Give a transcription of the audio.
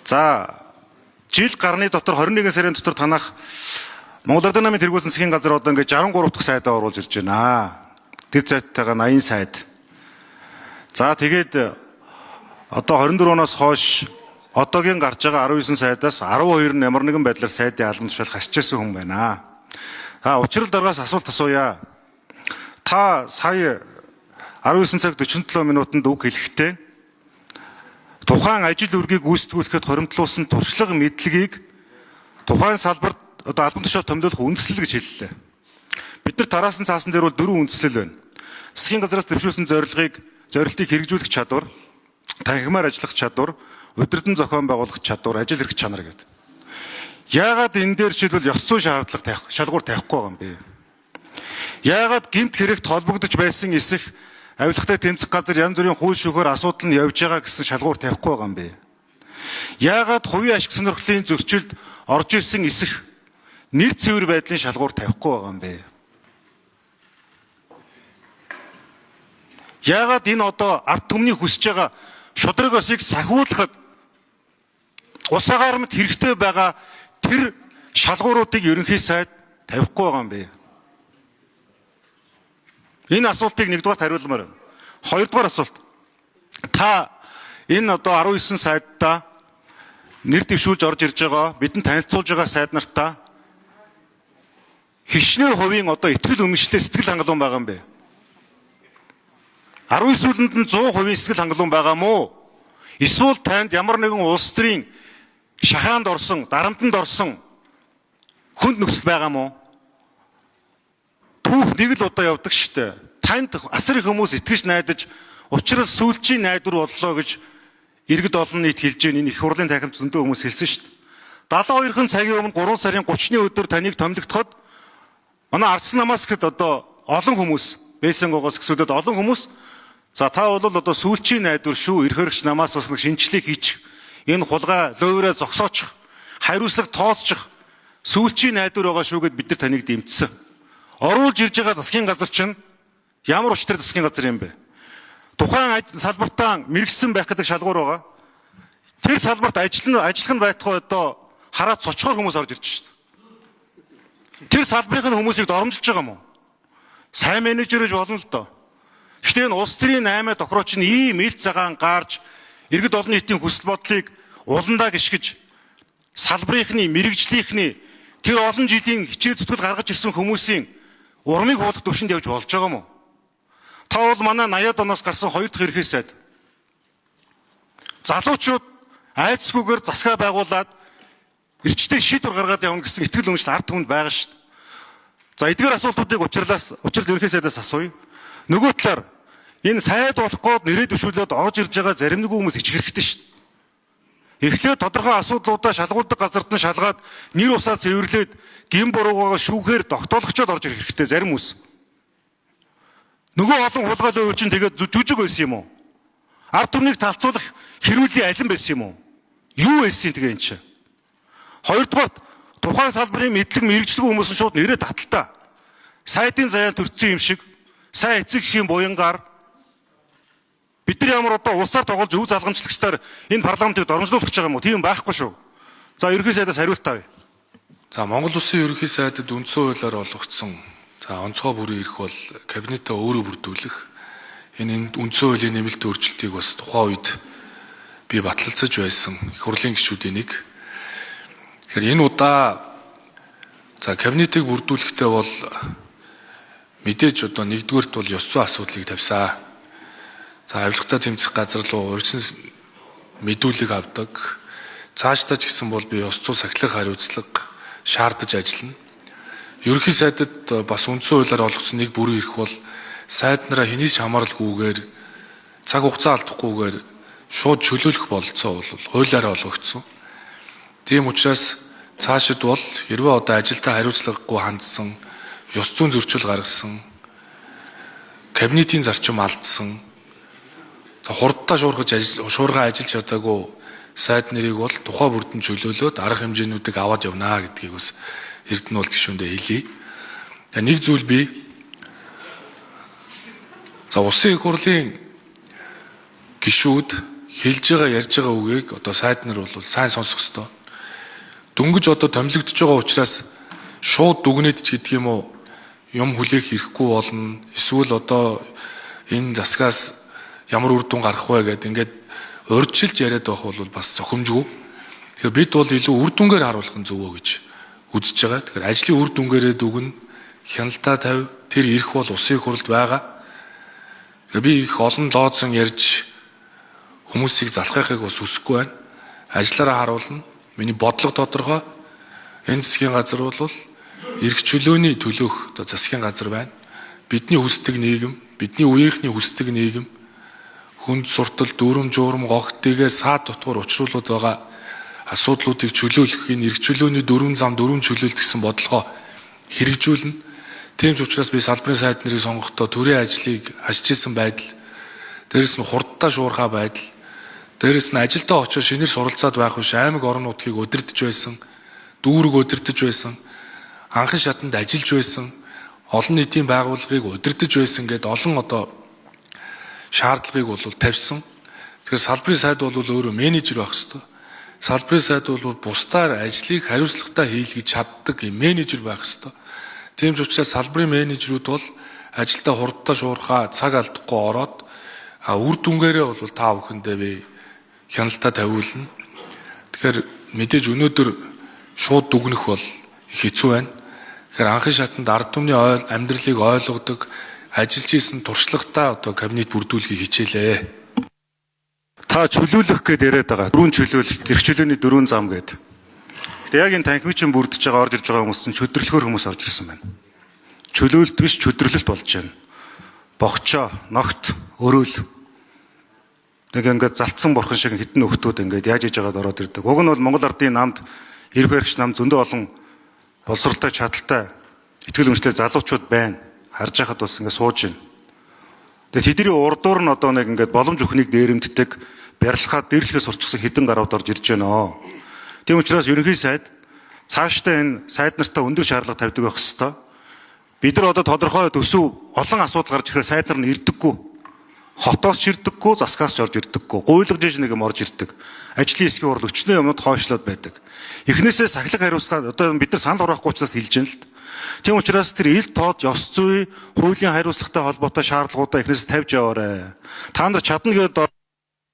За жил гарны дотор 21 сарын дотор танах Монгол Ардын намын тэргүүлсэн засгийн газар одоо ингээд 63 дахь сайдаа оруулж ирж байна. Тэр сайттайгаа 80 сайд. За тэгээд одоо 24 оноос хойш одоогийн гарч байгаа 19 сайдаас 12 нь ямар нэгэн байдлаар сайдын албан тушаал хасчихсан хүн байна. Учрал даргаас асуулт асууя. Та сая 19 цаг 47 минутанд үг хэлэхдээ тухайн ажил үргийг гүйцэтгүүлэхэд хоримтлуулсан туршлага мэдлэгийг тухайн салбарт одоо албан тушаал томилуулах үндэслэл гэж хэллээ. Бид нар тараасан цаасан дээр бол 4 үндэслэл байна. Засгийн газраас дэвшүүлсэн зорилтыг хэрэгжүүлэх чадвар, танхимаар ажиллах чадвар, удирдан зохион байгуулах чадвар, ажил хэрэг чанар гэдэг. Яагаад энэ дээр жишээлбэл ёс зүйн шалгуур тавихгүй байгаа юм бэ? Яагаад гэмт хэрэгт холбогдож байсан эсэх авилгатай тэмцэх газар янз бүрийн хууль шүүхээр асуудал нь явж байгаа гэсэн шалгуур тавихгүй байгаа юм бэ? Яагаад хувийн ашиг сонирхлын зөрчилд орж ирсэн эсэх нэр цэвэр байдлын шалгуур тавихгүй байгаа юм бэ? Яагаад энэ одоо ард түмний хүсэж байгаа шудраг осыг сахиулахад усаагаар мэт хэрэгтэй байгаа тэр шалгууруудыг ерөнхий сайд тавихгүй байгаа юм бэ? Энэ асуултыг нэгдүгээр хариулмаар байна. Хоёрдугаар асуулт. Та энэ одоо 19 сайдтай нэр дэвшүүлж орж ирж байгаа, бидэнд танилцуулж байгаа сайд нартаа хичнээн хувийн одоо итгэл үнэмшлээ сэтгэл хангалуун байгаа юм бэ? 19 сүүлэнд нь 100% сэтгэл хангалуун байгаа мó? Эсвэл танд ямар нэгэн улс төрийн шахаанд орсон, дарамтанд орсон хүнд нөхцөл байгаа мó? Түүх нэг л удаа явдаг штэ. Танд асар их хүмүүс итгэж найдаж учраас сүүлчийн найдвар боллоо гэж иргэд олон нийт хэлж байгаа энэ их хурлын танхимд зөндөө хүмүүс хэлсэн штэ. 72 цагийн өмнө 3 сарын 30-ны өдөр таныг томилогдоход манай Ардсан намаас гэхэд одоо олон хүмүүс Бэсэнгоогоос гэсүүдэд олон хүмүүс за та бол одоо сүүлчийн найдвар шүү, эрхэрэгч намаас бас нэг шинжлэх хийчих, энэ хулгай лөөврөө зогсоочих, хариуцлага тооцчих сүүлчийн найдвар байгаа шүү гэд бид нар таныг дэмжсэн. Оруулж ирж байгаа засгийн газар чинь ямар учиртай засгийн газар юм бэ? Тухайн салбартаа мэрэгсэн байх гэдэг шалгуур байгаа. Тэр салбарт ажиллах нь байтугай одоо хараад цочхоор хүмүүс орж ирж шүү дээ. Тэр салбарын хүмүүсийг доромжилж байгаа юм уу? Сайн менежер гэж болно л доо. Гэхдээ энэ улс төрийн 8 тохирооч нь ийм ил цагаан гарч иргэд олон нийтийн хүсэл бодлыг уландаа гიშгэж салбарынхны мэрэгжлийнхний тэр олон жилийн хичээл зүтгэл гаргаж ирсэн хүмүүсийн урмыг хуулах төвшөнд явж болж байгаа юм уу? Та бол манай 80-аад оноос гарсан 2 дахь ерхий сайд. Залуучууд айцгүйгээр засгаа байгуулад эрчтэй шийдвэр гаргаад явна гэсэн итгэл үнэмшил ард түмэнд байгаа шүү дээ. За эдгээр асуултуудыг учрал ерхий сайдаас асууя. Нөгөө талаар энэ сайд болох гээд нэрээ дэвшүүлээд орж ирж байгаа зарим нэг хүмүүс ичих хэрэгтэй шүү дээ. Эхлээд тодорхой асуудлуудаа шалгуулдаг газарт нь шалгаад нэр усаа цэвэрлээд гин буруугаа шүүхээр тогтоолгочод орж ирэх хэрэгтэй зарим хүмүүс. Нөгөө олон хулгайлын үр чинь тэгээд жүжиг байсан юм уу? Ард түмнийг талцуулах хэрүүлийн алин байсан юм уу? Юу байсан тэгээ энэ чинь? Хоёрдугаар тухайн салбарын мэдлэг мэрэгчлэг хүмүүс нь шууд нэрээ таталтаа. Сайдын заяа төрцсөн юм шиг сайн эцэг эхийн буянгаар бид нар ямар одоо улсаар тоглож өв залгамжлагчдаар энэ парламентыг доромжлуулах гэж байгаа юм уу? Тийм байхгүй шүү. За ерөнхий сайдаас хариулт тавь. За Монгол Улсын ерөнхий сайдад үндсэн хуулиар олгогдсон онцгой бүрийн эрх бол кабинетаа өөрөө бүрдүүлэх энэ үндсэн хуулийн нэмэлт өөрчлөлтийг бас тухайн үед би баталцаж байсан их хурлын гишүүдийн нэг. Тэгэхээр энэ удаа кабинетыг бүрдүүлэхдээ бол мэдээж одоо нэгдүгээрт бол ёс зүйн асуудлыг тавьсан. За авилгатай тэмцэх газар руу урьдчилан мэдүүлэг авдаг. Цаашдаа ч гэсэн бол би ёс зүйн сахилах хариуцлага шаардаж ажиллана. Ерөнхий сайдад бас үндсэн хуулиар олгосон нэг бүрэн эрх бол сайд нараа хэнийч хамааралгүйгээр цаг хугацаа алдахгүйгээр шууд чөлөөлөх бололцоо бол хуулиараа олгогдсон. Тийм учраас цаашид бол хэрвээ одоо ажилдаа хариуцлагагүй хандсан, ёс зүйн зөрчил гаргасан, кабинетийн зарчим алдсан, хурдтай шуурган ажиллаж чадаагүй сайд нарыг бол тухай бүрдэн чөлөөлөөд арга хэмжээнүүдийг аваад явнаа гэдгийг бас Эрдэнэ улс гишүүндээ хэлье. Тэгээ нэг зүйл би улсын их хурлын гишүүд хэлж байгаа ярьж байгаа үгийг одоо сайд нар бол сайн сонсох ёстой. Дөнгөж одоо томилогдож байгаа учраас шууд дүгнээд ч гэдэг юм уу юм хүлээх хэрэггүй болно. Эсвэл одоо энэ засгаас ямар үр дүн гарах вэ гэдэг ингээд урьдчилж яриад байх бол бас зохимжгүй. Тэгэхээр бид бол илүү үр дүнгээр харуулах нь зөвөө гэж үзэж байгаа. Тэгэхээр ажлын үр дүнгээрээ дүгнэ, хяналтаа тавь, тэр ирэх бол улсын хурлд байгаа. Тэгэхээр би их олон лоодсон ярьж хүмүүсийг залхахыг бас хүсэхгүй байна. Ажлаараа харуулна. Миний бодлого тодорхой. Энэ засгийн газар бол эрх чөлөөний төлөөх одоо засгийн газар байна. Бидний хүсдэг нийгэм, бидний үеийнхний хүсдэг нийгэм, хүнд суртал, дүрм, журам, гогтойгоо саад дотгоор учруулад байгаа асуудлуудыг чөлөөлөх энэ эрх чөлөөний дөрвөн зам дөрвөн чөлөөлт гэсэн бодлогоо хэрэгжүүлнэ. Тийм ч учраас би салбарын сайд нарыг сонгохдоо төрийн ажлыг хашиж исэн байдал, дээрэс нь хурдтай шуурхай байдал, дээрэс нь ажилдаа очиж шинээр суралцаад байх биш аймаг орон нутгийг удирдах байсан, дүүрэг удирдах байсан, анхан шатанд ажиллаж байсан, олон нийтийн байгууллагыг удирдах байсан гэдээ олон одоо шаардлагыг бол тавьсан. Тэгэхээр салбарын сайд бол өөрөө менежер байх ёстой. Салбарын сайд бол бусдаар ажлыг хариуцлагатай хийлгэж чаддаг менежер байх ёстой. Тийм ч учраас салбарын менежерүүд бол ажилдаа хурдтай шуурхай цаг алдахгүй ороод үр дүнгээрээ бол та бүхэндээ би хяналтаа тавиулна. Тэгэхээр мэдээж өнөөдөр шууд дүгнэх бол их хэцүү байна. Тэгэхээр анхан шатанд ард түмний амьдралыг ойлгодог, ажиллаж исэн туршлагатай одоо кабинет бүрдүүлэхийг хичээлээ. Та чөлөөлөх гэдээ яриад байгаа. Дөрвөн чөлөөлөлт, эрх чөлөөний дөрвөн зам гэдэг. Гэтэ яг энэ танхимчин бүрдэж байгаа орж ирж байгаа хүмүүс чинь чөдөрлөхөр хүмүүс орж ирсэн байна. Чөлөөлт биш чөдөрлөлт болж байна. Богчоо, ногт, өрөөл. Нэг ингээд залтсан бурхан шиг хитэн нөхдүүд ингээд яаж иж байгаад ороод ирдэг. Уг нь бол Монгол Ардын намд эрх баригч нам зөндөө олон боловсралтай, чадaltaй, итгэл үнэмштэй залуучууд байна. Харж байхад бас ингээд сууж байна. Тэгээ тэдний урдуур нь одоо нэг ингээд боломж өхнийг дээрэмддэг, барилхаад дэрлэхээ сурчсан хідэн гарууд орж ирж байна. Тийм учраас ерөнхий сайд цаашдаа энэ сайд нартаа өндөр шаардлага тавьдаг байх ёстой. Бид нар одоо тодорхой төсөв олон асуудал гарч ирэхээр сайд нар нь ирдэггүй. Хотоос ч ирдэггүй, засгаас ч орж ирдэггүй. Гуйлгаж иж нэг юм орж ирдэг. Ажлын хэсгийн урал өчнөө юмуд хойшлоод байдаг. Эхнээсээ сахилга хариуцлага одоо бид нар санал хураахгүй учраас хэлж байна л д. Тийм учраас тэр ил тод, ёс зүй, хуулийн хариуцлагатай холбоотой шаардлагуудаа эхнээс тавьж яваарай. Та нар чадна гэдэг